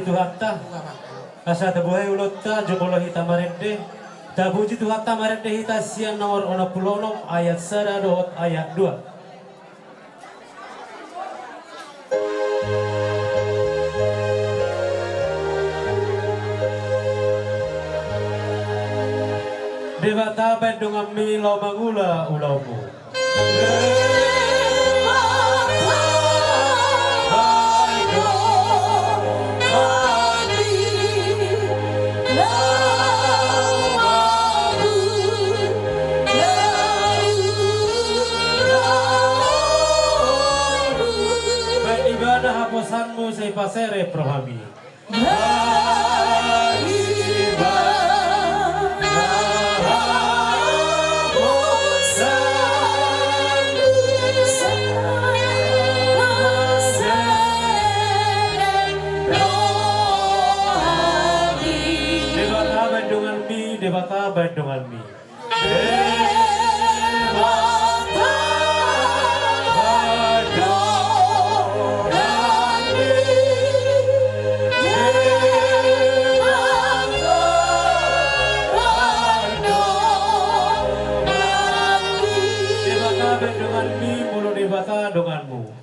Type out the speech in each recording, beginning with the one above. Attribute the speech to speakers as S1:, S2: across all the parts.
S1: Tuhatta asa tabuhay ulot ta jokolo hita marende tabuji Tuhatta marende hita sian nomor 66 ayat 1 dot ayat 2. Dewata bendungan mi lo mangula ulaumu. Ibadah hapusanmu saya pasere prohami. Dewata Bandungan mi. Dewata Bandungan mi mulu dewata donganmu.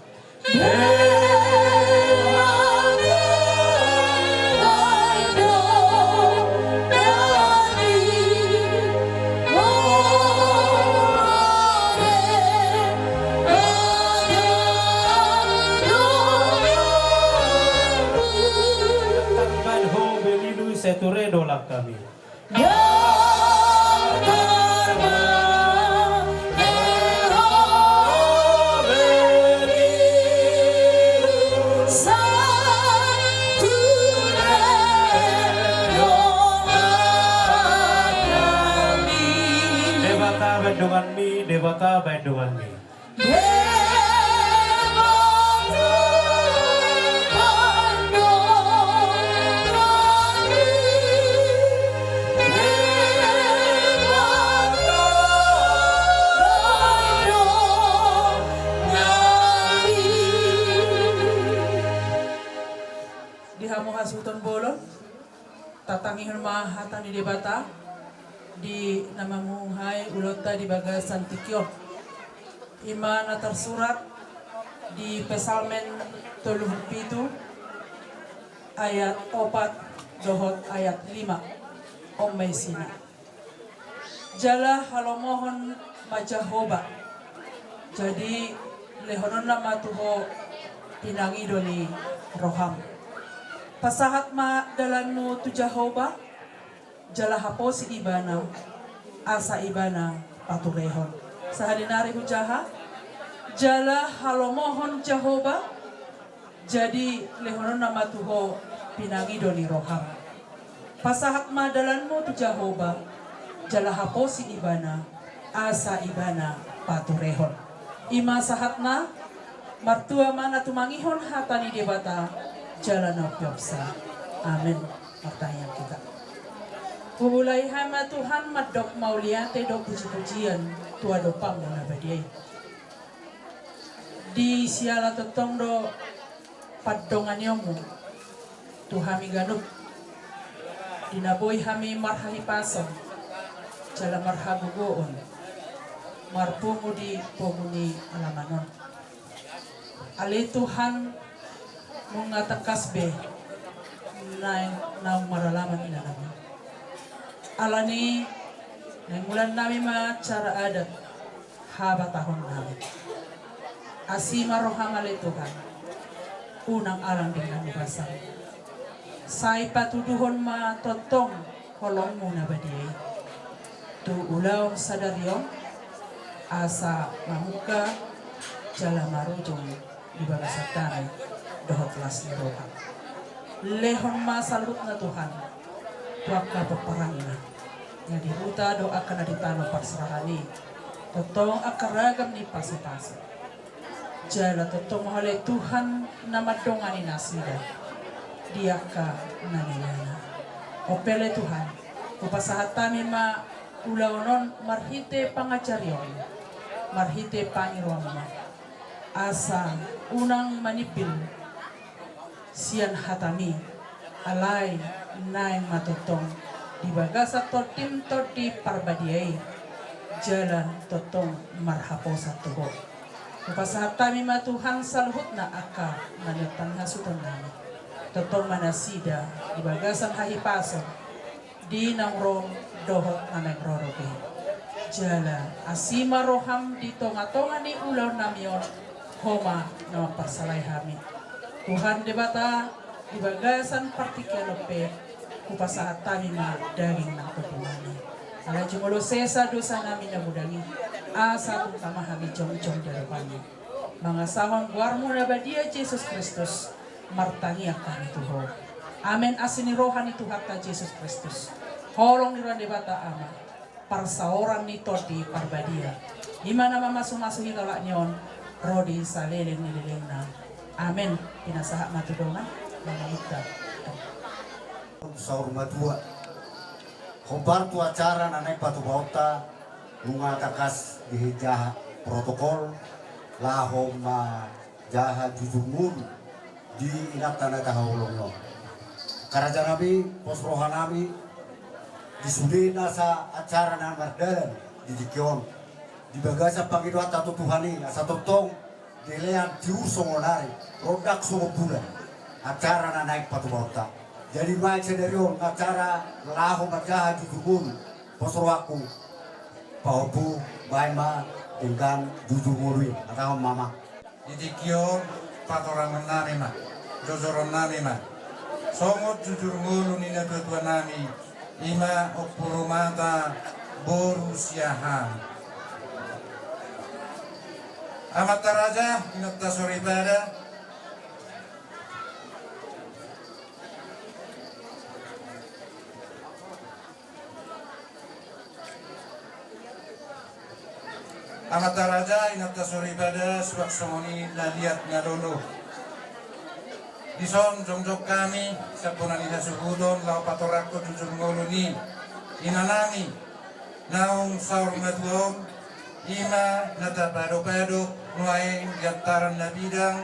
S1: Seture dolak kami. Dewata Bandungan mi, Dewata Bandungan mi.
S2: Hasuton bolon tatangihon mahatan di debata di nama muhai ulota di bagasan tikyo imana tersurat di pesalmen 37 ayat 4 dohot ayat 5 omai sina jala halomohon majahoba jadi lehonon nama tuho pinangidoni roham pasahat ma dalanmu tu Jehovah jala hapo si ibana asa ibana paturehon sahadinari hujaha jala halomohon Jehovah jadi lehonon nama tuho pinangi doni roham pasahat ma dalanmu tu Jehovah jala hapo si ibana asa ibana paturehon ima sahatna martua mana tumangihon hatani debata jalan opyopsa. Amin. Pertanyaan kita. Pumulai hama Tuhan madok mauliate dok puji-pujian tua dopam na badiay. Di siala totong do padongan yomu Tuhami ganup. Dinaboy hami marhahi pason. Jala marhagugoon. Marpungu di pumuni alamanon. Ali Tuhan mengatakas be na maralaman ina namin. Alani mulan namin cara adat haba tahun namin. Asima roham ali Tuhan unang alang dengan basang. Say patuduhon ma totong kolong muna badi. Tu ulaw sadaryo asa mamuka jala marujong di bagasatan dohot las doha. Lehon masalut na Tuhan. Tuaka peperangina. Nga diruta do akan aditano parsarahani. Totong akaragam ni paso-paso. Jala totong mahali Tuhan na madongani nasida. Dia ka nanilana. Opele Tuhan. Upasahatami ma ulaonon marhite pangajaryon. Marhite pangiruang asa unang manipil sian hatami alay naing matutong di bagasa totim toti parbadiay jalan totong marhapo sa tuho. Upasahat kami matuhang saluhut na aka manatang hasutan namin. Totong manasida di bagasan hahipason di nangrong dohot na nagrorobe. Jala asima roham dito ngatongan ni ulaw namion homa na magparsalay hami. Tuhan debata di bagasan partikelope upasahat kami daging ng kutumani. Ala jumulo sesa dosa namin na budangi. Asa kung tamahami jong-jong darapani. Mga sawang guarmo na badia Jesus Kristus. Martangi kami tuho. Amen asini rohan itu hatta Jesus Kristus. Holong niruan debata ama. Parsaoran nito di parbadia. Imana mamasumasuhi kalak nyon. Rodi saleleng nilileng na. Amen. Pinasaha matudongan. Mga kita.
S3: Saur matua hobar tu acara nanay patubauta lunga takas dihijah protokol lahom jaha jujungun di inak tanah tahulongno karaja nabi pos rohan nabi disudina sa acara nan mardalan di dikion di bagasa pangidwa tatu tuhani asa totong dilean diusong onari rodak sungo bulan acara nanay patubauta. Jadi baik sederhana acara lahu majaha jujubun posroaku paupu baima dengan jujumuri atau mama.
S4: Didikio patorangan nami ma, jojoron nami ma. Somot jujur ngulu nina tua nami ima opurumata borusiahan. Amat taraja inat tasori pada. Amata raja inata soribada suak somoni laliat ngalolo. Dison jongjok kami sapunan ina sugudon lau patorako jujur ngoloni inanami naung saur matuong ima nata pado-pado nuaing gantaran na bidang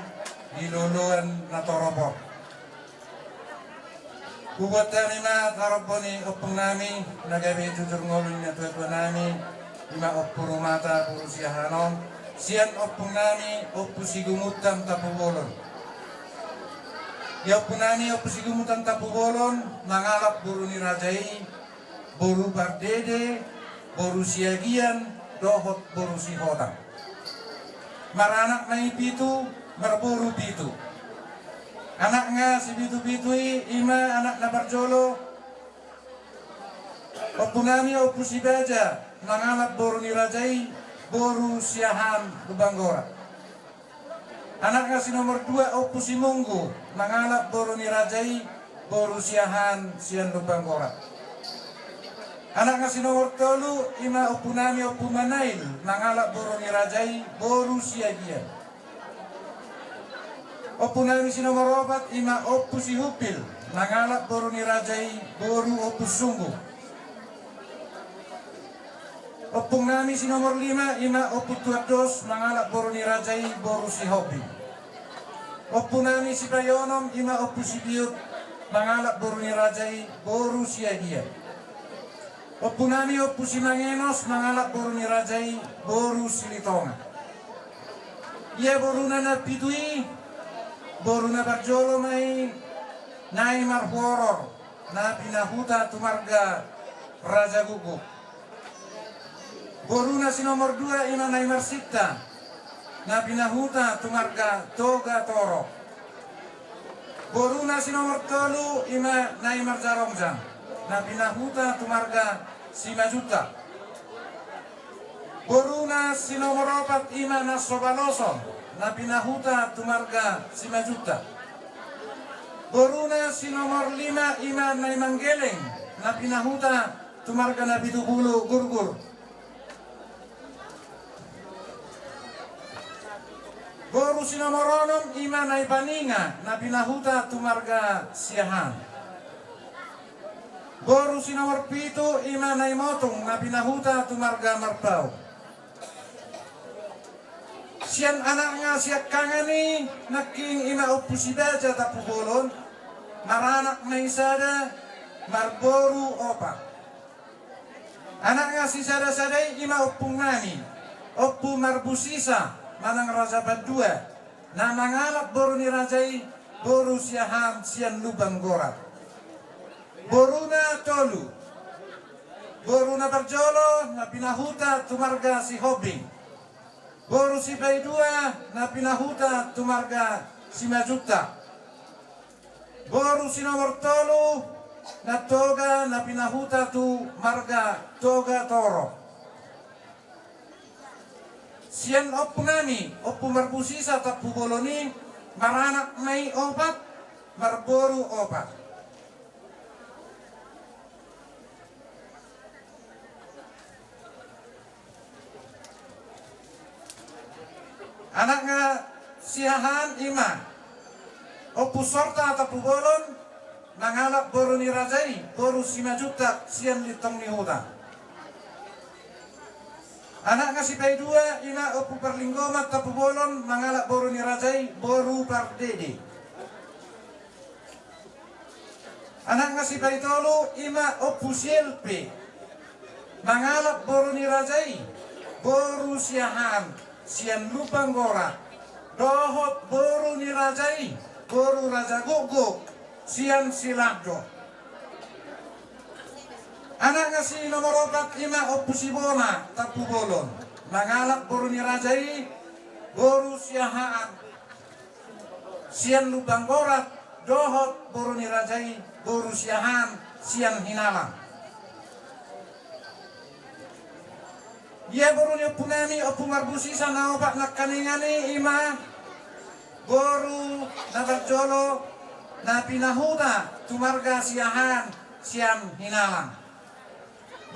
S4: di luluan na toropo. Kubuatan ima taroboni opong nami nagabi jujur ngoloni na tuwa nami ima opurumata purusiahanon sian opung nami opusigumutan tapubolon ya opung nami opusigumutan tapubolon nangalap buru nirajai buru bardede buru siagian dohot buru sihotang maranak na ipitu berburu pitu anaknya si pitu-pitui ima anak na barjolo opung nami opusibaja nangalap boru nirajai boru siahan Lubanggora. Anaknya si nomor 2 opusi munggu nangalap boru nirajai boru siahan sian Lubanggora. Anaknya si nomor 3 ima opunami opumanail nangalap boru nirajai boru siagian. Opunami si nomor 4 ima opusi hupil nangalap boru nirajai boru opus sungguh. Opung nami si nomor 5 ima oput tuados nangalak boru nirajai boru si hobi. Opung nami si payonom ima opus si biut nangalak boru nirajai boru si agia. Opung nami opus si mangenos nangalak boru nirajai boru si litonga. Ia boru nana pitui boru na barjolo mai nai marhoror na pinahuta tumarga raja guguk. Boruna si nomor 2 ima naimar sita na pinahuta tumarga toga toro. Boruna si nomor 3 ima naimar jarongjan na pinahuta tumarga si majuta. Boruna si nomor 4 ima na sobaloson na pinahuta tumarga si majuta. Boruna si nomor 5 ima naimang geleng na pinahuta tumarga na bitubulu gurgur. Boru si nomor 6 ima na ipaninga na pinahuta tumarga siahan. Boru si nomor 7 ima na imotong na pinahuta tumarga marpau. Sian anaknya siak kangani naking ima upusibaja tapubolon maranak maisada marboru opat. Anak ngasih sada-sadai ima opung nani, opu marbusisa manang raja badua, na mangalap boru ni rajai boru siahan sian lubang gorat. Boruna tolu, boruna berjolo na pinahuta tumarga si hobing. Boru si baidua na pinahuta tumarga si majuta. Boru si nomor tolu na toga na pinahuta tu marga toga toro. Sian opu nami, opu marbusisa tapu boloni, maranak mai opat, marboru opat. Anak nga siahan ima, opu sorta tapu bolon, nangalap boru ni rajai, boru 5 juta sian litong ni huta. Anak nga si paidua ima opu perlinggomat tapu bolon, nangalap boru ni rajai, boru pardede. Anak nga si paitolo ima opu sielpe, nangalap boru ni rajai, boru siahan, sian lupang gora, dohot boru ni rajai, boru raja gogo, sian silagdo. Anak nga si nomor 4 ima opu sibona tapu bolon, mangalap boru ni rajai, boru siahaan, sian lupang gora, dohot boru ni rajai, boru siahan, sian hinalang. Ia boru ni opu nami opu marbusisa na opak na kaningani ima boru na berjolo na pinahuta tumarga siahan sian hinalang.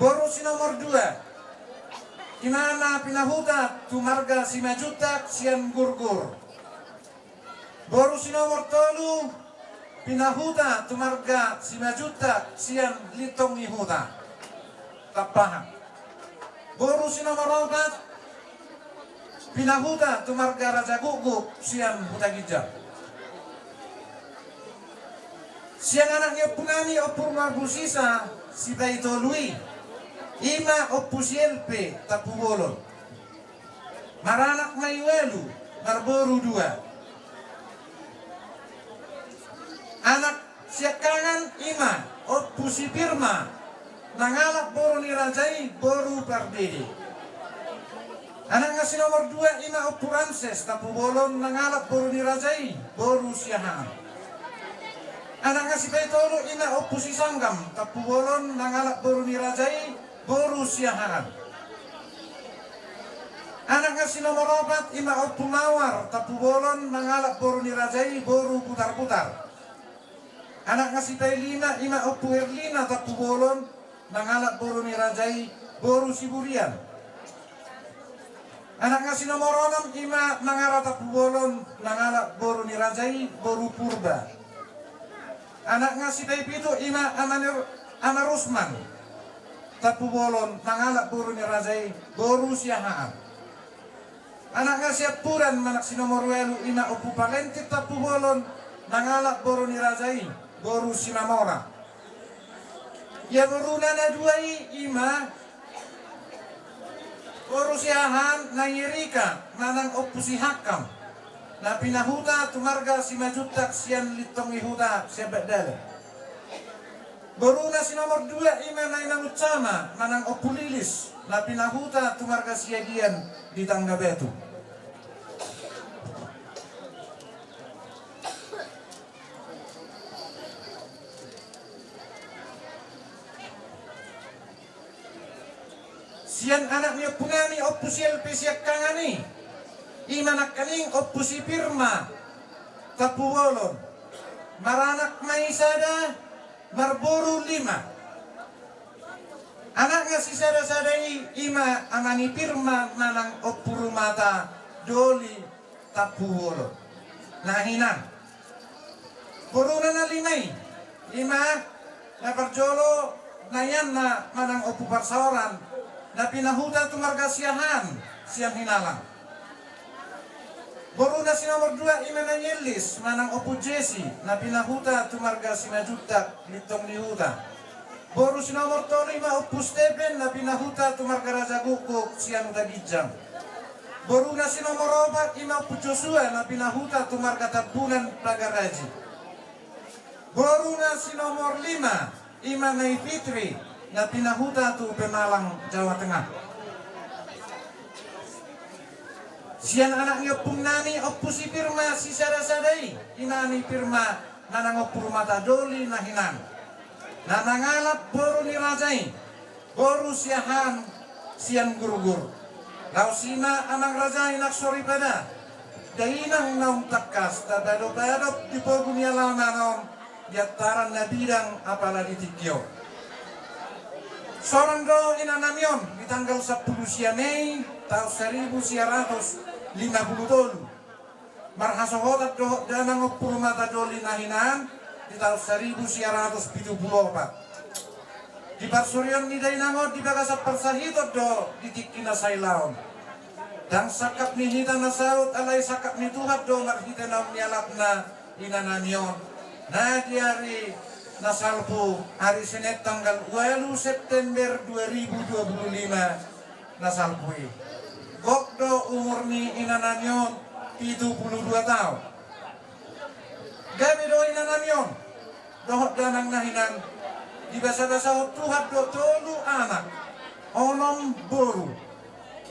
S4: Boru si nomor 2 imana pinahuta tumarga si majutak sian gurgur. Boru si nomor 3 pinahuta tumarga si majutak sian litong ihuta. Tak paham. Boru si nomor 4 pinahuta tumarga raja guguk sian huta gijak. Sian anaknya punami opur marbusisa si baitolui ima opu sielpe tapu bolon. Maranak mayuelu marboru 2. Anak siakangan ima opu si Birma nangalap boru ni rajai boru pardede. Anak nga si nomor 2 ima opu Ramses tapu bolon nangalap boru ni rajai boru siahan. Anak nga si Baitolo ima opu si Sanggam tapu bolon nangalap boru ni rajai boru siahan. Anak nga si nomor 4 ima opu Mawar tapu bolon nangalap boru ni rajai boru putar-putar. Anak nga si Pailina ima opu Herlina tapu bolon nangalap boru ni rajai boru siburian. Anak nga si nomor 6 ima nangara tapu bolon nangalap boru ni rajai boru purba. Anak nga si Paipito ima Amarusman tapu bolon nangalap boru ni rajai boru siahaan. Anak nga si Apuran manak si nomor 8 ima opu Palentit tapu bolon nangalap boru ni rajai boru Simamora. Ya boruna na 2 ima boru siahan na Yerika manang opu si Hakam na pinahuta tumarga si majutak sian litong ihuta siya bedele. Boruna si nomor 2 ima na inang utsama manang opu Lilis na pinahuta tumarga siya dian di tangga betu. Sian anaknya pungani opu sielpe siak kangani imanak kaning opu si Pirma tapu bolon maranak maisada marboru 5. Anaknya si sada-sadai ima amani Pirma manang opu rumata doli tapu bolon nahinan. Boruna na 5 ima na perjolo nayan na manang opu parsaoran na pinahuta tumarga siahan siang hinalang. Boruna si nomor 2 ima nanyelis manang opu Jesi na pinahuta tumarga si majutak litong lihuta. Boru si nomor 3 ima opu Stephen na pinahuta tumarga raja gukuk sian utagijang. Boruna si nomor 4 ima opu Joshua na pinahuta tumarga tabunan plagaraji. Boruna si nomor 5 ima Nai Fitri na pinahuta tu Pemalang Jawa Tengah. Sian anaknya Pung Nani opu si Firma si Sarasadai inani Firma nanang opu mata doli nahinan nanangalap boru ni rajai boru siahan sian gurugur lausina anang rajai nak sori pada dainang naung takas tabado-bado di pogunia lamanon diataran nabidang apalagi tikyo sorang do inanamion di tanggal 10 sianei tahun 1950 marhasohotat dohok danang opur mata doli nahinan di tahun 1974 di parsurion ni dainangot di bagasa persahitot do di tikina sailaon dan sakap ni hita nasaut alai sakap ni tuhat do marhita naum nialapna inananion nah di hari nasalpu hari Senin tanggal 2 September 2025 nasalpui Gokdo umur ni inananyon 72 tahun. Gabi do inananyon dohot danang nahinan di basa-basa tuhat do tolu anak onom boru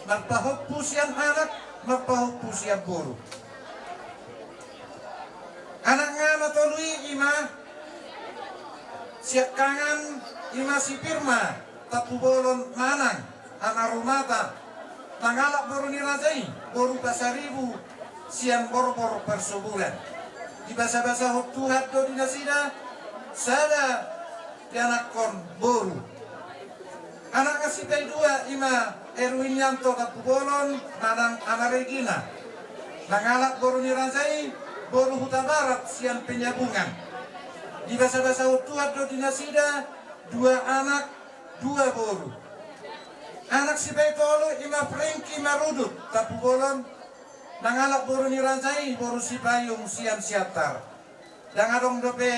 S4: magpahok pusian anak magpahok pusian boru. Anak nga matului ima siak kangan ima si Firma tapubolon manang anak rumata nangalak boru ni rajai boru pasaribu sian borbor per sebulan di basa-basa tuhat do dinasida sada di anak kon boru anak kasipai 2 ima Erwin Yanto kapubolon manang anak Regina nangalak boru ni rajai boru huta barat sian penyabungan di basa-basa tuhat do dinasida 2 anak 2 boru anak si Baitolo ima Franky Marudut tapubolon nangalak boru ni rajai boru si Payung sian siatar dan adong dope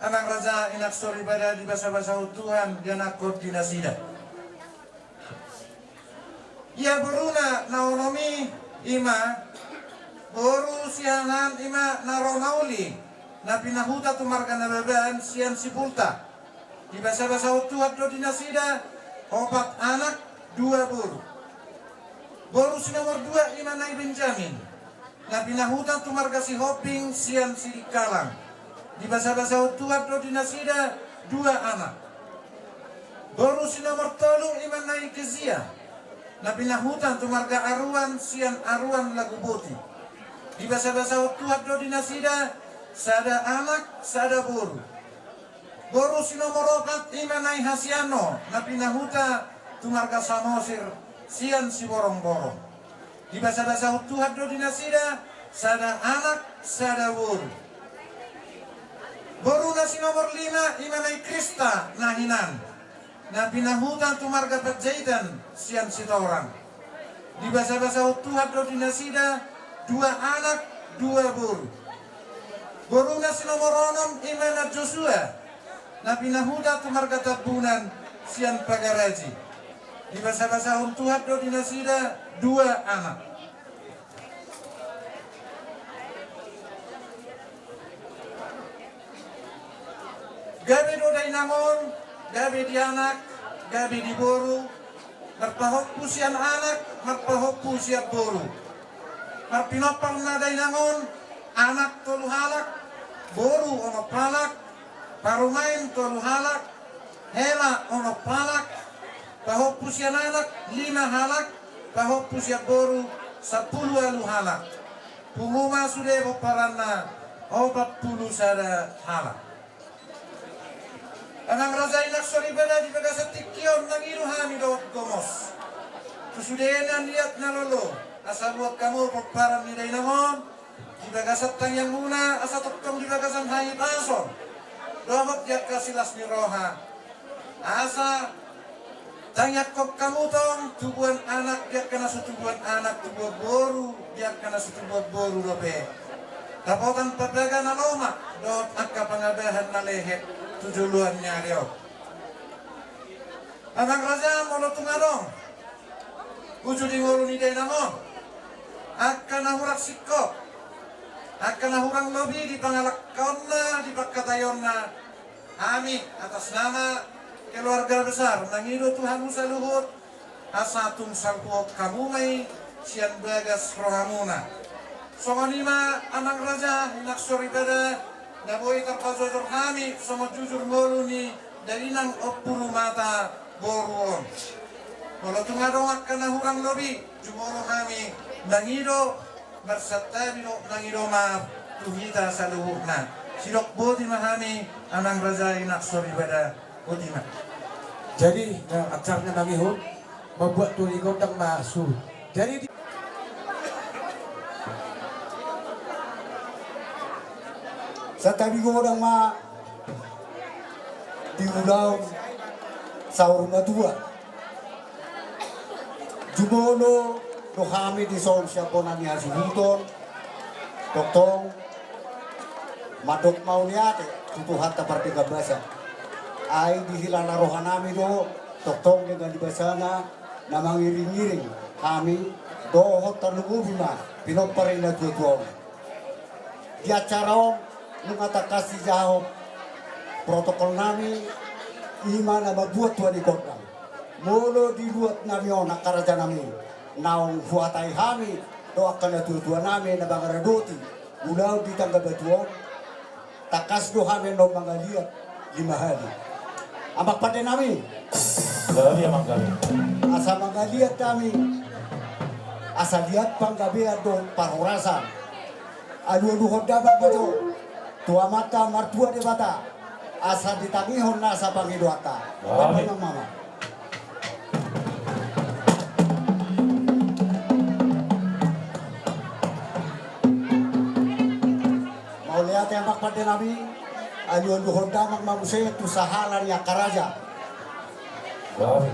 S4: anak raja inak sori pada di basa-basa Tuhan di anak koordinasida ya boruna naonomi ima boru sianan ima naronauli na pinahuta tumarga na beban sian sipulta di basa-basa Tuhan do dinasida 4 anak 2 boru. Boru si nomor 2 ima Nai Benjamin. Na pinahutan tumarga si Hoping sian si Kalang. Di basa-basa Tuhan do dinasida 2 anak. Boru si nomor 3 ima Nai Kezia. Na pinahutan tumarga Aruan sian Aruan Laguboti. Di basa-basa Tuhan do dinasida sada anak sada boru. Boru si nomor 4 ima Nai Hasiano. Na pinahuta tumarga Samosir sian si borong-borong. Di basa-basa Tuhan do dinasida sada anak sada boru. Boru na si nomor 5 ima Nai Krista nahinan. Na pinahutan tumarga Pajaitan sian si Torang. Di basa-basa Tuhan do dinasida 2 anak 2 boru. Boru na si nomor 6 ima na Joshua. Na pinahutan tumarga tabunan sian Pagaraji. Di basa-basa Tuhan do dinasida 2 anak. Gabi do dainangon, gabi di anak, gabi di boru, marpahok pusian anak, marpahok pusian boru. Marpinopang na dainangon, anak tolu halak, boru ono palak, parumain tolu halak, hela ono palak, pahok pusian anak 5 halak, pahok pusian boru 10 alu halak. Punguma sudah boparana 40 sada halak. Anang raja inak sori beda di bagasa tikion nang iruhami do gomos. Susudenan lihat nalolo asa buat kamu boparan ni dainamon di bagasa tanyang muna asa tokong di bagasan hai pason. Dohot jak kasilas ni roha. Asa Tanyat kok kamu tong tubuhan anak dia kena setubuhan anak tubuh boru dia kena setubuh boru dope. Tapotan perdagangan loma dot angka pengabahan na lehet tujuan nyaryo. Anang raja mono tungadong. Uju di ngolu ni day namo. Akan nahurak sikop. Akan nahurang lobi di pangalakkaonna di pakkatayonna. Ami atas nama keluarga besar nangido Tuhan Musa luhur asatum salpuok kamumay sian bagas rohamuna songonima anang raja hinak sori pada naboy karpazojor kami sama jujur ngolu ni dalinang opuru mata boruon walau tungadong akan nahurang lobi jumoro kami nangido bersatabino nangido maaf tuhita saluhurna sidok boti mahami anang raja hinak sori pada Utima.
S5: Jadi acaranya namihun membuat tuligo dan masuk. Jadi
S3: sa tabi ko orang ma di udaw sa rumah tua jumono no kami di sol siya po nami hasibuton doktong madok mau niate tutuhat ta partiga basa ay dihilala rohanami do doktong dengan dibasana na mangiring-iring kami dohot tarlungubima pinoparin na tutuong di acara nung atakas si jahop protokol nami ima na mabuat tuan ikodang molo diluat nami o nakaraja nami naong huatay hami do akan na tutuan nami na bangaradoti ulaw di tangga batuong takas do hami no mga liat 5 hari amak pada nami
S1: Gabi amang gabi.
S3: asa mga liat kami asa liat panggabi do parorasan alu-alu hodaba bato tua mata martua de bata asa ditangihon nasa pangiduata
S1: Amin.
S3: mama mau lihat yang mak pada nabi alu-alu hodama mamuse tu sahalan ya karaja
S1: Gabi.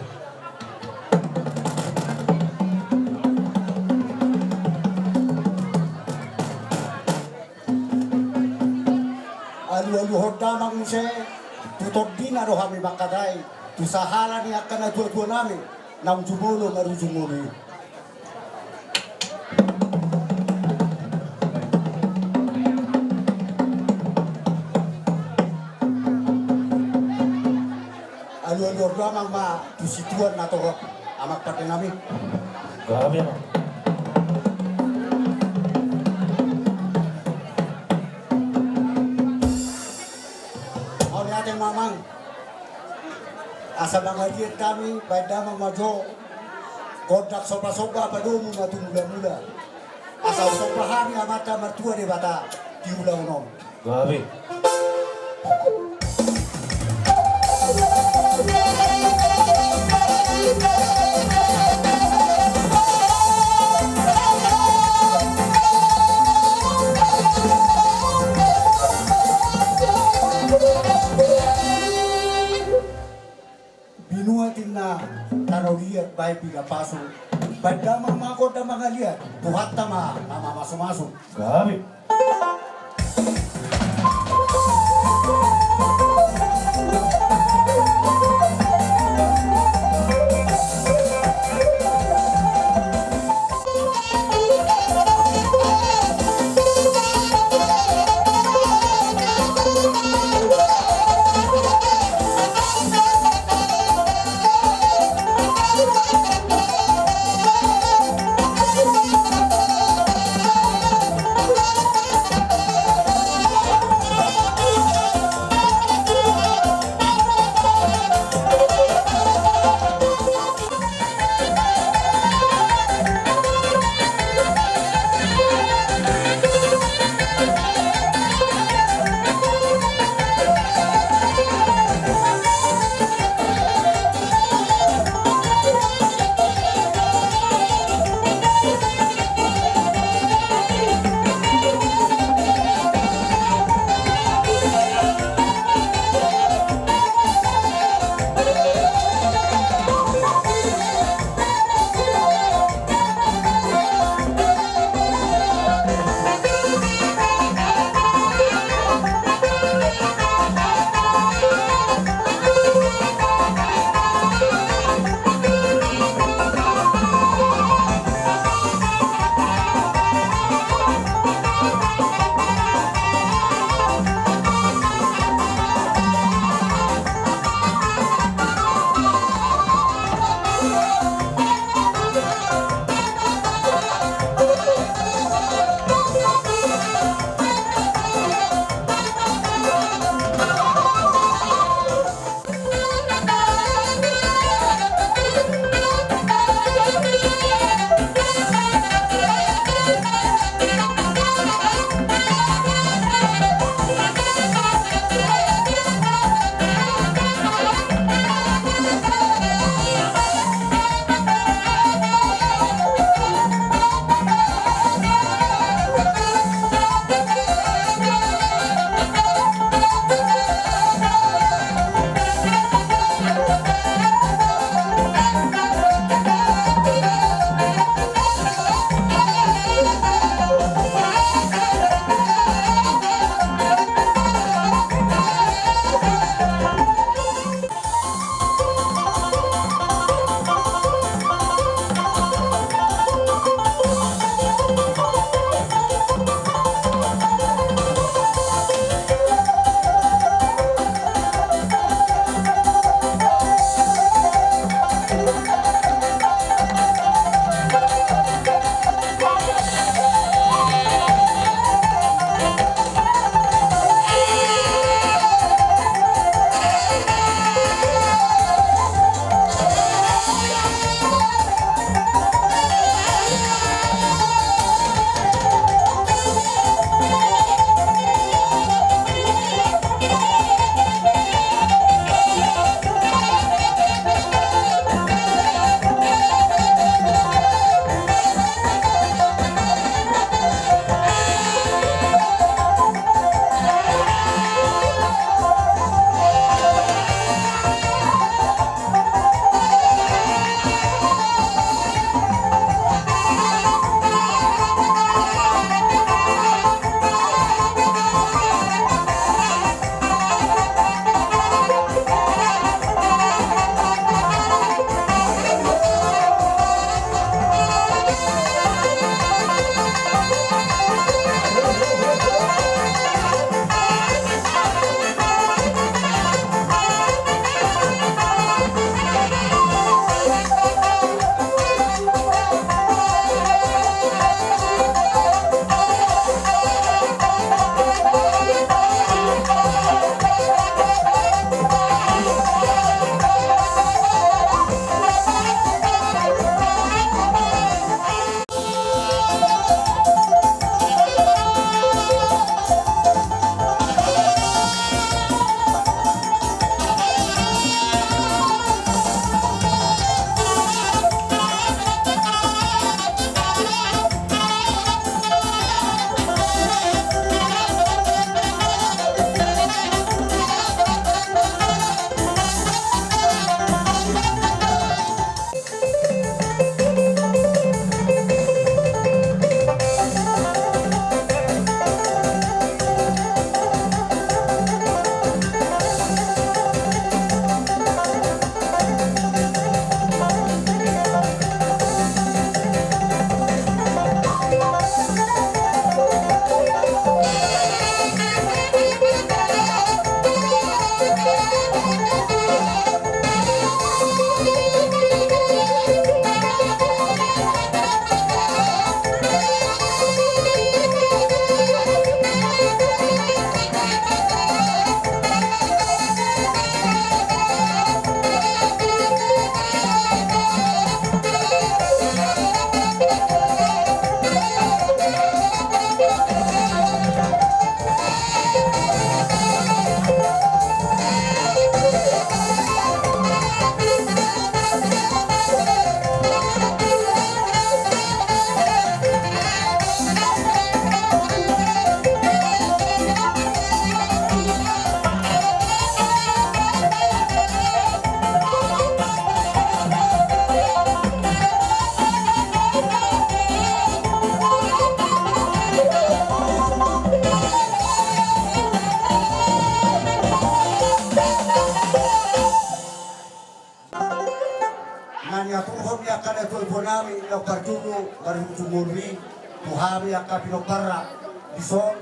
S3: alu-alu hodamang se tutod din aro kami bakadai tu sahala ni akan na dua nami nam jumulo maru jumulo alu-alu hodamang ma tu situan na torok amak pati nami
S1: Gabi amang.
S3: mau lihat yang mamang asa bangajian kami pada mamajo kodak sopa-sopa padumu matu mula-mula asa sopa hari amata mertua de bata di ulang-ulang
S1: Gabi.
S3: binuatin na taroliat baik biga paso pada mamako da mga liat buhat tama mama masuk-masuk
S1: Gabi.
S3: na ito po namin na partuno marumtumuri tuhami ang kapinoparra bison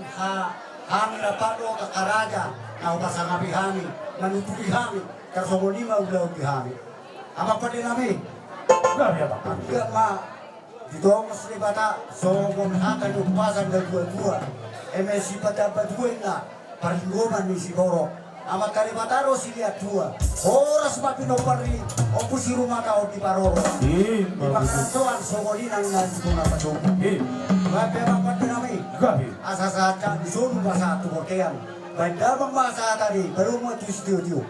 S3: hangin na pano kakaraja na upasangabi hami manutubi hami karsongonima ulaw di hami ama pa din namin Iya ma dito ang mas bata so kung hakan yung pasan ng dua-dua MSC pada baduin na paringoman ni siguro ama kalimataro sila tua oras mapinopari o pusi rumah kau di paroro di pagkantuan songolinan na dito na patung Bape rapat nami asa saja di sunu masa tu hotean bandabang masa tadi baru mau di studio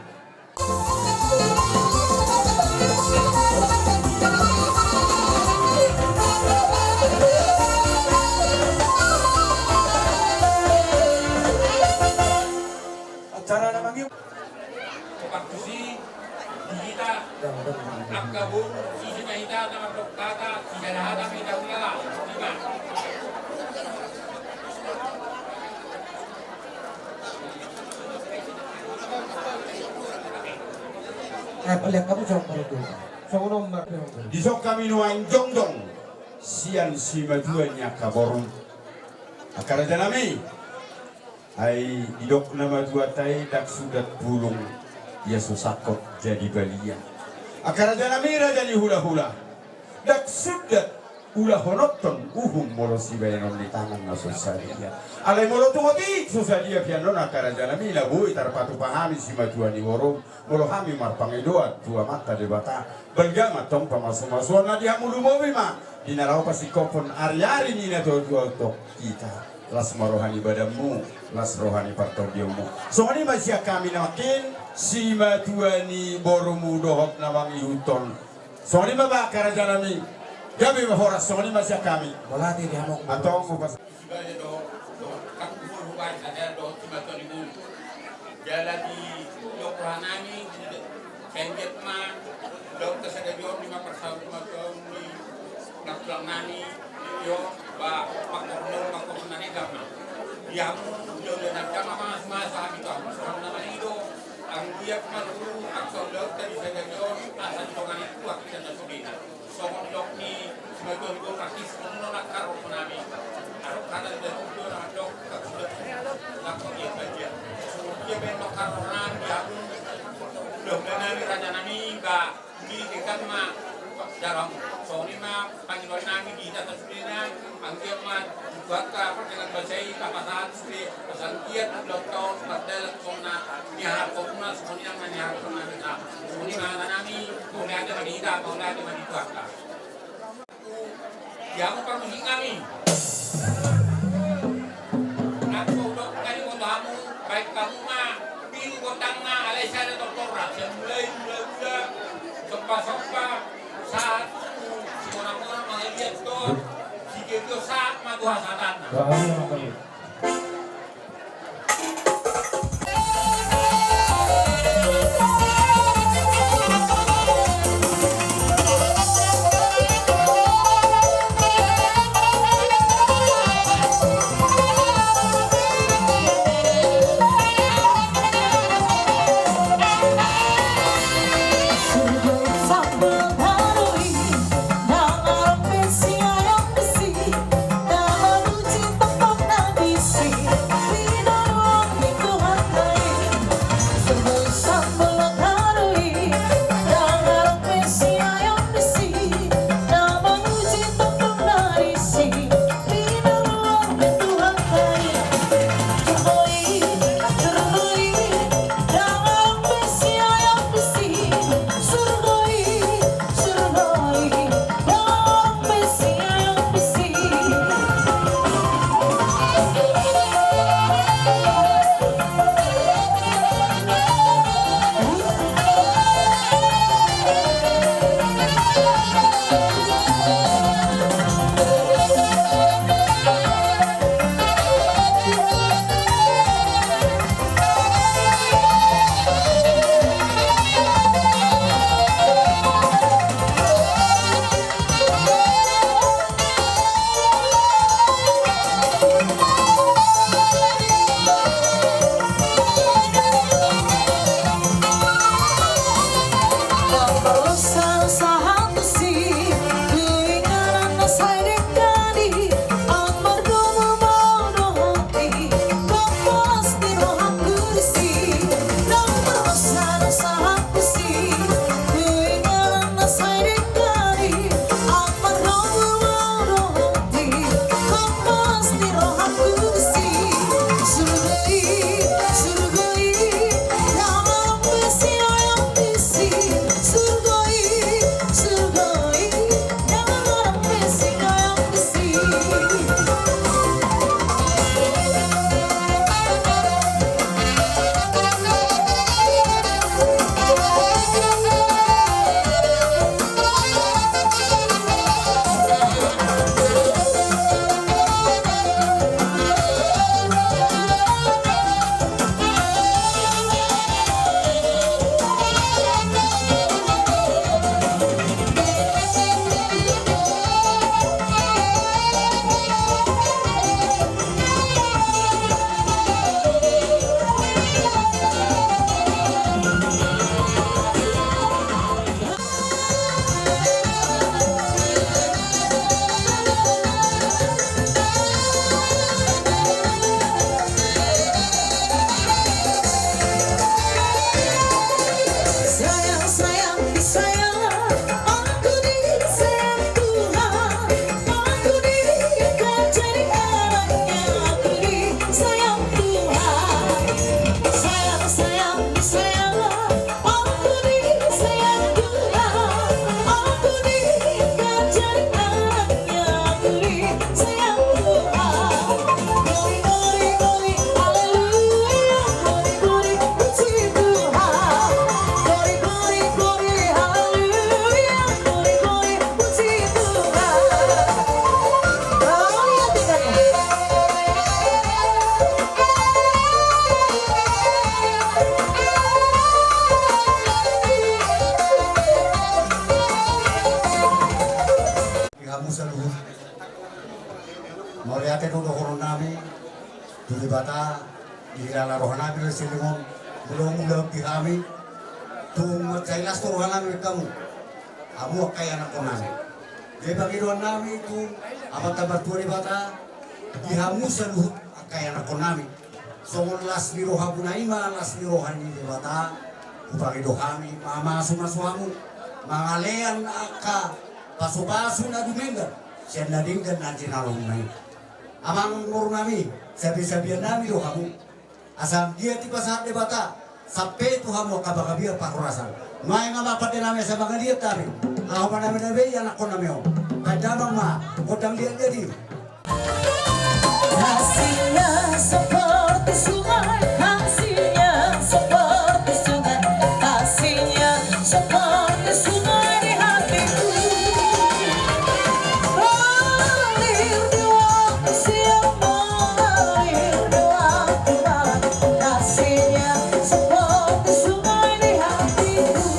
S5: Acara naman yun.
S6: Kapagkusi, kita, akabun, sisi mahita, nama dokata, sisi lahada, kita ulala, lima.
S5: Palihat kamu jawab baru dulu. Soalnya nomor.
S7: Disok kami nuan jongdong sian si maduanya kaborong akara janami ay idok na madua tay dak sudat pulung ya susakot jadi balia akara janami raja ni hula hula dak sudat ulah honoton molo si bayanon di tangan na susadia alay molo tumoti susadia pianon akara janami la bui tarpatu pahami si madua ni borong molo hami marpangedoat tua mata debata bergama tong pamasuk-masuan na dia mulu mobi ma dinaraw pa si kopon ari-ari ni na to kita las marohani badamu las rohani partodiomu so ani masya kami namakin si matuani boromu dohop namang ihuton so ani mabakara janami gabi mahoras so ani masya kami
S5: Walati di hamok.
S7: atong upas
S6: Sebagai kakubur huban, ada tiba-tiba ibu. Jalan di Yokohanami, Kenjet ma, dokter sedemikian 5% di Naklang nani, yo, ba, makok nani kama. Yang yo dengan kama mas kami tu, sama nama itu, ang dia malu, aktor dokter di sedemikian, asal jangan itu aku tidak sulit. Soal dok ni, sebagai itu praktis, menolak karo nami. Arok kata dia tu orang dok, tak sudah, tak dia saja. Dia bentuk karo nami, aku dok nami raja nami, ba, di dekat ma. Dalam soalnya mah panggilan nami di atas sebenarnya angkia mah buat apa dengan bahasa kapasan seperti pesan kiat dokter padahal kona nyahar kona semuanya mah nyahar kona kita semuanya mah nami boleh ada di kita boleh ada di buaka yang perlu kami aku dok kali kamu baik kamu mah biru kotang mah alai saya dokter yang mulai sempat saat orang-orang melihat tuh jika itu saat madu hasatan.
S8: Nama Sayang, sayang, sayang, aku disayang Tuhan. Aku diikat jadi anaknya, aku disayang Tuhan. Sayang, sayang, sayang, aku disayang Tuhan. Aku diikat jadi anaknya, aku disayang Tuhan. Glory, glory, glory, haleluya. Glory, glory, puji Tuhan. Glory, glory, glory, haleluya. Glory, glory, puji Tuhan. Oh, lihat tingkatnya.
S3: Kamu seluruh Moriate dulu koron nami Duli bata Ihilala rohanami Silingon Belum ulang kami Tung cailas to rohanami kamu Amu kaya anak konami Dia bagi doan nami itu Amat tabat tuari bata Ihamu seluruh kaya anak konami Songon las ni rohabu naima Las ni rohani di bata Upagi dohami Mama sumasuhamu Mangalean aka paso-paso na dumenga siya na din kan nanti nalong na amang nami sabi-sabihan namin do kamu asam dia tiba saat debata sampai tu hamu kabagabia pakurasan may nga mapati namin sa mga liat namin ako pa namin nabi yan ako namin o kadamang ma kodang liat jadi
S8: Kasihnya seperti sungai, kasihnya seperti sungai, kasihnya seperti sungai di hatiku. Mengalir di waktu siang, mengalir di waktu malam, kasihnya seperti sungai di hatiku.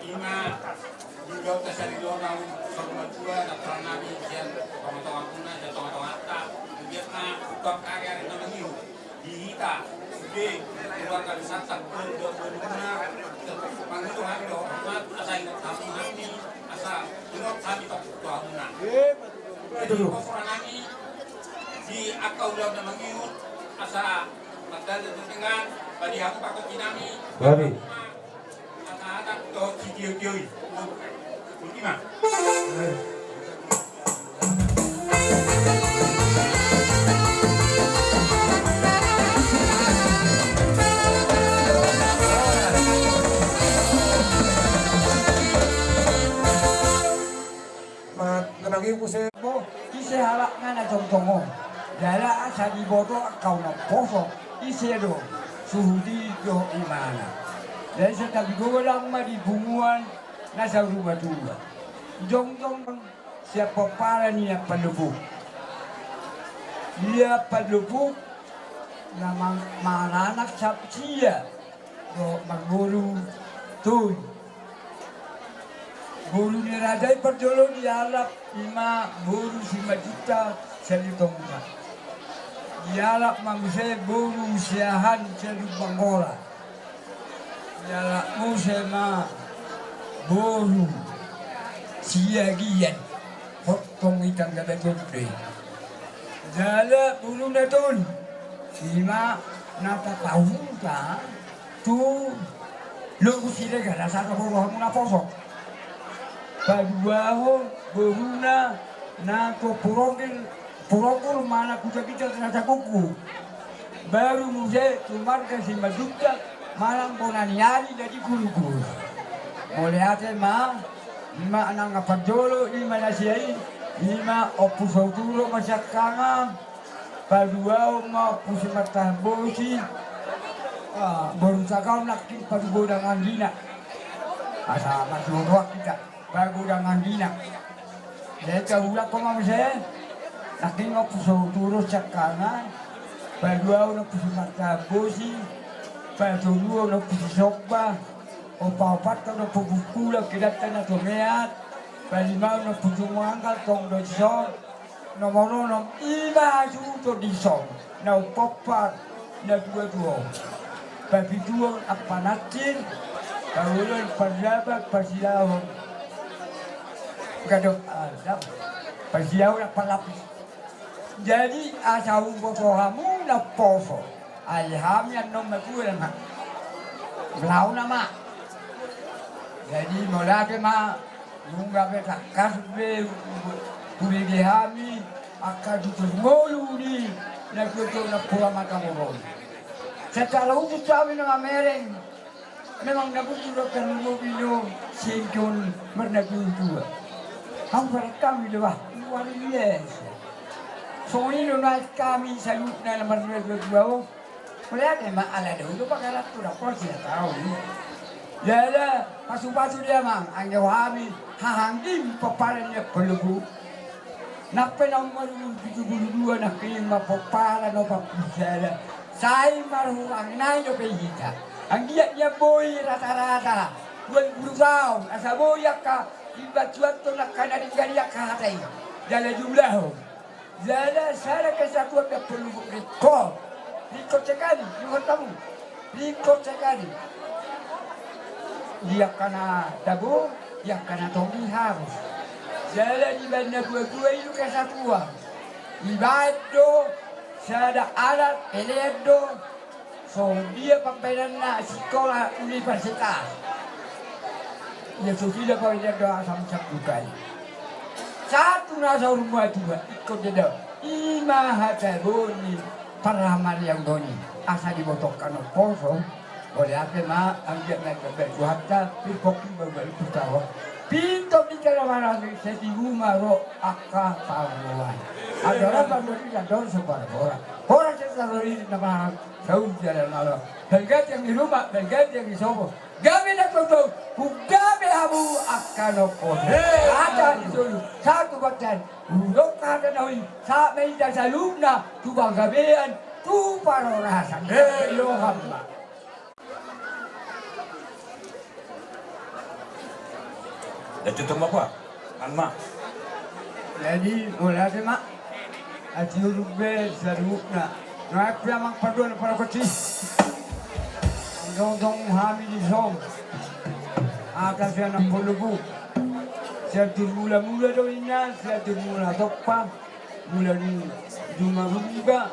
S6: ima juga keseriusan sama juga natural nabi yang tong-tong puna dan tong-tong atta dia tong karya itu mengiu dihita di keluarga wisata untuk berguna panggilan do mat asa ingat tamu kami asa ingat kami tak tuahuna itu kami di akau udah mengiu asa madal dengan badi aku pakai kinami
S5: Babi.
S6: anak-anak do kieu-kieu Gimana?
S4: Nabagi ko sa
S5: Mo, isi halak nga na jong-jongo. Dala asa di boto akaw na poso. Isi do, suhudi do imana. Dahil sa tabigo lang maribunguan nasa rumah tua. Jong-jong siapa para niya palubuk. Dia palubuk na manganak sa siya. Do magguru tuy. Guru ni Rajai Perjolo dialap 5 guru 5 juta selitongka. Dialap manusia guru siahan selu Bangora. Dialap musema guru siagian potong ikan gada gede. Dialap guru netun 5 nata tahun ka tu lu sile gara sa ko na posok. Baduaho beruna na ko purokul mana kuda kita terasa kuku baru muse cumar kasih majuka malang bonaniari dari guru-guru boleh ate ma 5 anak Perjolo 5 nasiai 5 opus sauturo masyakanga baduaho ma pusi matambosi baru sakau nakin padu godangan dina asa masuk kita bago dengan dina. Mereka ulah kau mau saya, naking opuso turus cakana, badua ulah pusi mata bosi, badua ulah pusi sokba, opat ulah buku ulah kedatan atau meat, balima ulah pusi mangkal tong dosor, nomor 5 juta disong, na popat na dua, bagi dua apa natin, barulah perjabat persilahon. Kadang ada persiau nak pelapis. Jadi asal boso kamu nak poso. Ayam yang nom aku nak belau nama. Jadi mula ke ma nungga ke takas be kuli dihami akan ditunggu ni nak tu nak pulang makan orang. Secara uji cawe nama mereng. Memang nak butuh kan mobil singkun bernaku tua. Hampir kami luar biasa. Soalnya naik kami sayur dalam berdua. Melihat emang ala dulu pakai ratu dah kau tidak tahu. Jadi pasu dia mang angin kami hangim peparannya peluru. Nape nomor 72 nak 5 peparan apa bisa. Saya maru angin yo pehita. Anggiatnya boy rata-rata 20 tahun. Asa boy ka Ibat-ibat tu nak kena digariak ke hati. Dalam jumlah. Dalam cara kesatuan dia perlu rekod. Rekod sekali. Rekod tamu. Rekod sekali. Dia kena tabu. Dia kena tongi harus. Dalam ibadah dua-dua itu kesatuan. Ibadah tu. Sada alat. Eledo. So dia pempenan nak sekolah universitas. Ya sudah kau lihat doa sama bukai. Satu nasa rumah dua ikut dia. 5 hata boni paramar yang doni. Asa dibotokkan poso. Oleh apa ma ambil naik ke baju hatta pipokin berbalik putawa. Pintu bicara mana ni seti rumah ro akah paruan. Ada orang baru tidak tahu sebarang orang. Orang sesalori nama jauh jalan malam. Belgat yang di rumah, belgat yang di sobo. Gabi nak tahu, gabi habu akan opor. Ada itu satu bagian. Urut ada nawi, saat meja salubna, tu banggabean, tu parorasan. Hei, lo hamba.
S9: Tutup apa? Anma.
S5: Jadi mulai deh mak. Aji urut be seru na. Naik piamang paduan para kecil. Dong hami di som. Akan saya 60.000. Saya mula-mula doinya, saya mula topa. Mula di Duma Rubiga,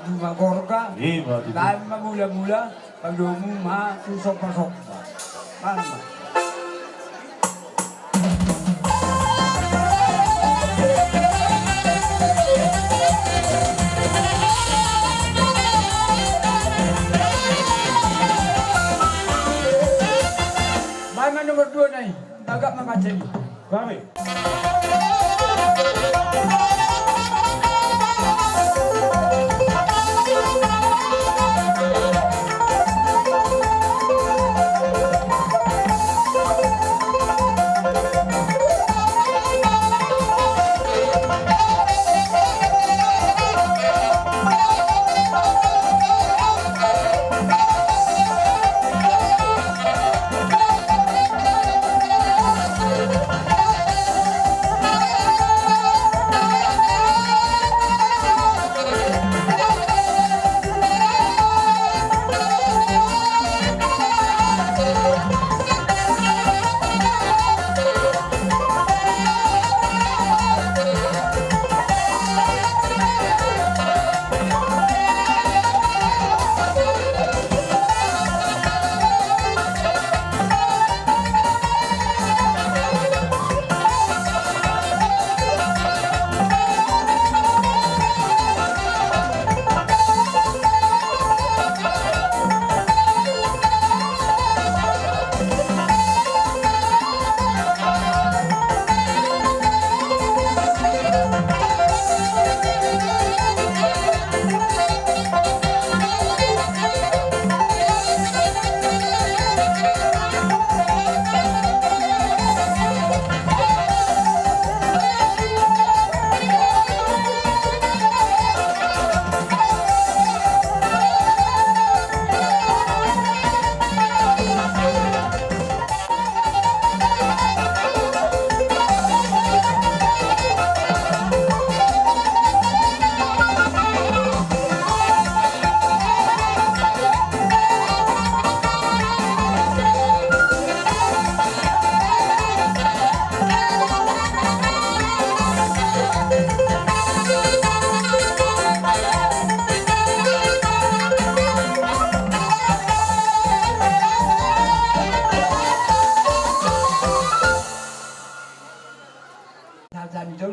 S5: Duma Gorga. Lain mula-mula padomu ma susok-sok. Mana? Mana nomor 2 nih? Agak memacet.
S1: Kami.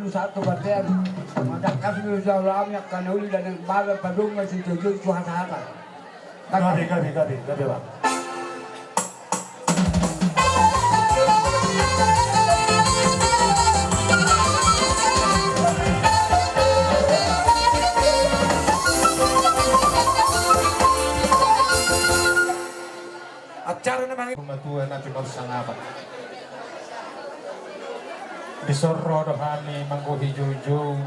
S5: Satu batean, maka kami sudah lama karena uli dan yang bawa padung masih tujuh suara.
S1: Gabi, Bang.
S4: Acara namanya
S1: Pematuan nanti bersangabat. Disorro dohani mangguhi juju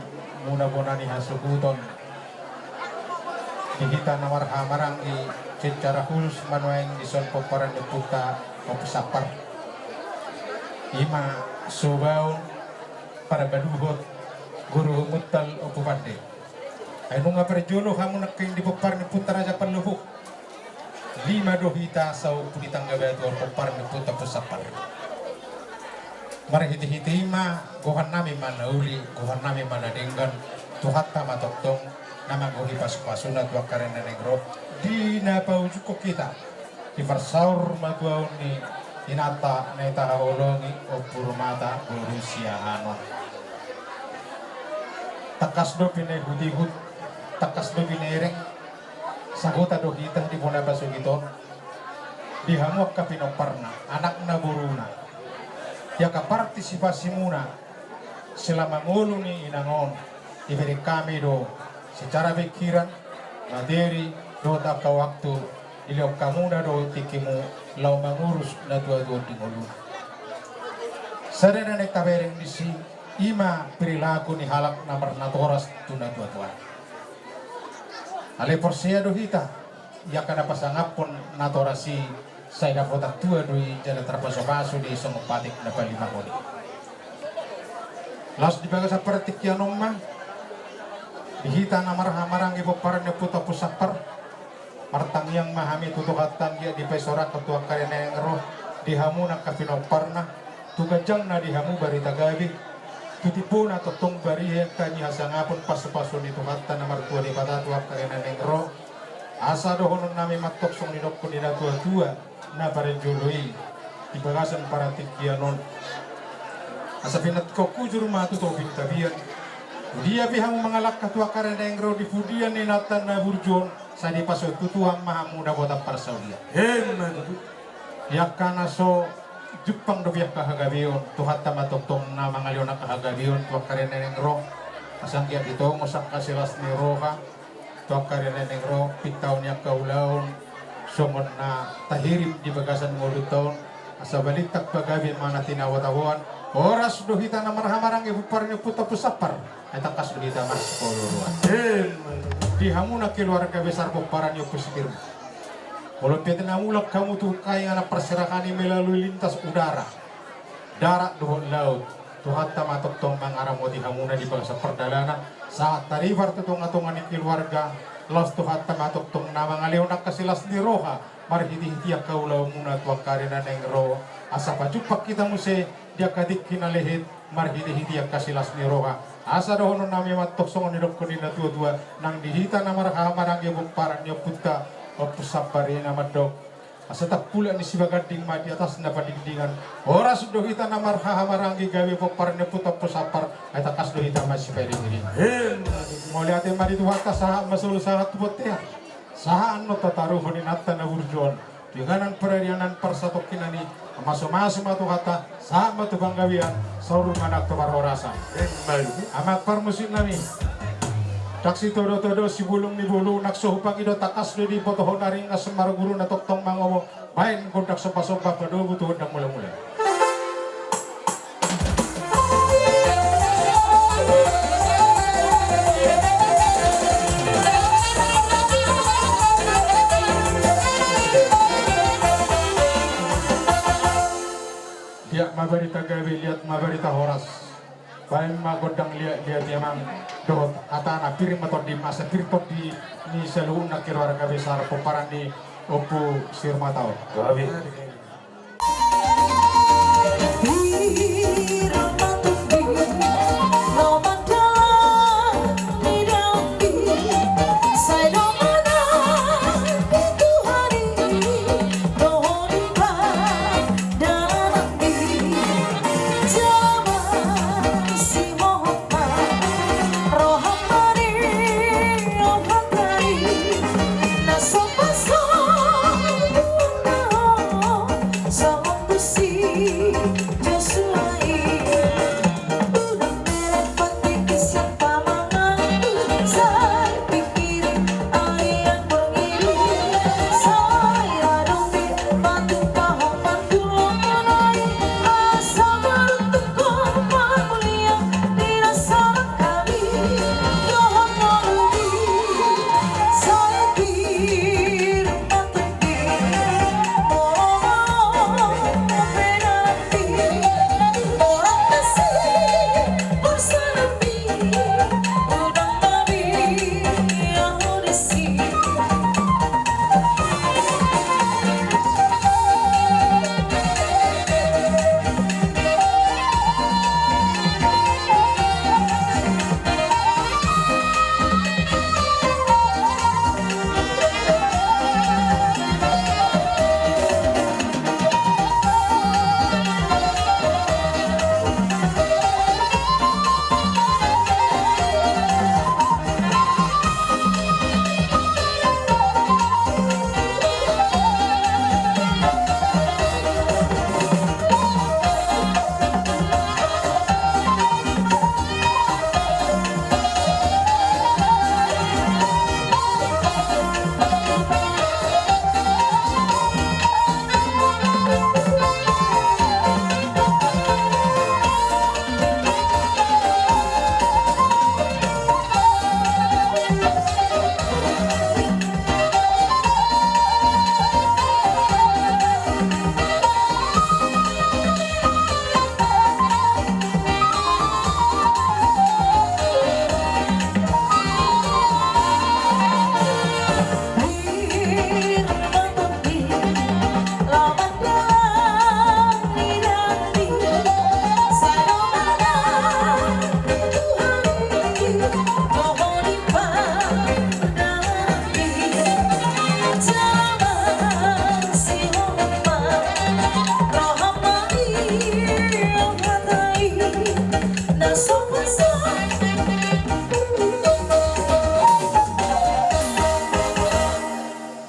S1: muna-munani hasukuton. Dihita nawar hamarang i secara hulus manueng dison poparan deputa opsapar. Ima subau para baduhot guru mutal opupande. Ay nung perjuno hamu naking di popar ni puta raja panluhuk. 5 dohita sa upulitang gabeto popar ni puta pusapar. Marahiti-hiti ma gohan nami manauli, gohan nami manadinggan, tuhatta matoktong nama gohi pas-pasunat wakarin na negro di napaujuk kita di farsaur maguaw ni inata na itahaulongi o purumata Borussia Hanon. Takas do pinahudihud, takas do pinereng, saguta do kita di puna basugiton, dihamuak ka pinoparna, anak na buruna. Yaka partisipasi muna selama ngulu ni inangon diberi kami do secara pikiran materi do tak waktu iliok kamu na do tikimu lau mangurus na dua-dua di ngulu sadana nek tabereng disi ima perilaku ni halak namar natoras tuna dua-dua ale porsia do hita yaka na pasangapon natorasi saya dapat tua dui jalan terbaso-baso di Songopatik na palima kodi. Las di bagas seperti kianom mah dihita na marang ibu parane puta pusapar martang yang mahami tutukatan dia di pesora ketua karena yang roh dihamu na kapinoparna tugajang na dihamu barita gabi tutipu na totong bari kanyi hasangapun pasu-pasu di tukatan na martua di patatua karena yang roh asa dohonon nami matok song dinok kun dina tua-tua na parenjului di bagasan para tikianon asa pinat ko kujur matu to bintabian dia bihamu mengalak katua karena yang roh di fudian ni natan na burjon sa di paso tutuang mahamu na bota parsaudia yakana so Jepang do biak kahagabion tuhat tamatotong na mga leon na kahagabion tuwa karena yang roh asang kiyak ito ngosang kasilas ni roha tuwa karena yang roh pitaw niya kaulaon sumon na tahirim di bagasan ngulu taon asa balitak pagabin mana tinawatahuan oras dohita na marhamarang ibupar niya puta pusapar ay takas dohita mas koluluan dihamu na keluarga besar buparan niyo pusikir walau peta mulak kamu tuh kaya anak perserahani melalui lintas udara darat dohon laut tuhat tamatok tong mangaramoti hamuna di bangsa perdalanan saat taribar tutong-atongan ni keluarga los tuhat tamatok tong nama ngaleonak kasilas ni roha marhiti-hitiak kaulau muna tuak karena neng roh asa pajupak kita muse dia kadik kinalehit marhiti-hitiak kasilas ni roha asa dohono nami matok songon nidok kunina tua-tua nang dihita na marhamarang ibuk parang nyoputa opusapari nama dok asa tak pula ni sibagading ma di atas na padigdingan oras dohita na marhamaranggi gawe poparne puta pusapar ay takas dohita masipay rin mo liate mari tuwata saha masul saha tubotea saha ano tataruho ni natta na burjon dengan perarianan persatok kinani maso-maso matuhata saha matubanggawian saurung anak tubar orasa amat parmusin nami taksi todo-todo si bulung ni bulung naksuhupang ido takas do di potohon naring asemar guru na toktong mangomo main kondak sopa-sopa pado butuh undang mula-mula lihat mabarita gawe lihat mabarita horas baik magodang lihat dia memang dohot atana piring motor di masa pirtok di ni seluruh nak keluarga besar peparan di opu sirmatau.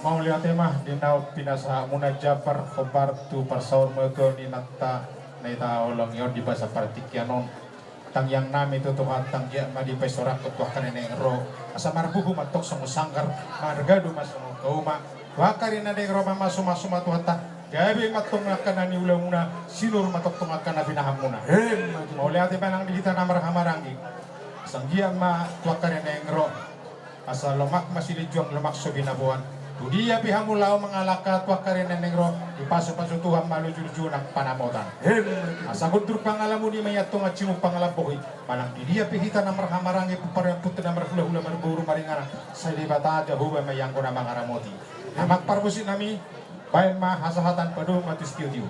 S1: Mau lihat mah dinau pinasa muna Jafar khobar tu parsaur mego ni natta naita olong yon di bahasa partikianon tang yang nami itu tuhan tang dia ma di pesorak ketua kanene ro asa marbuhu matok somo sanggar margadu masomo kauma wakarina de ro masu masu matu hatta gabe matong akan ni ulamuna silur matok tong akan binahamuna mau lihat nang di kita namar hamarangi sang dia ma tua kanene ro asa lomak masih dijuang lemak sobinabuan dia pihamulau mengalaka tua karena negro di pasu-pasu Tuhan malu jurju nak panamotan. Asa guntur pangalamu di mayatung acimu pangalabohi. Malang di dia pihita namar hamarangi puparan putih namar hula-hula berburu maringana. Saya di bata aja huba mayang kuna mangaramoti. Amak parbusi nami bayan ma hasahatan padu matis tiu-tiu.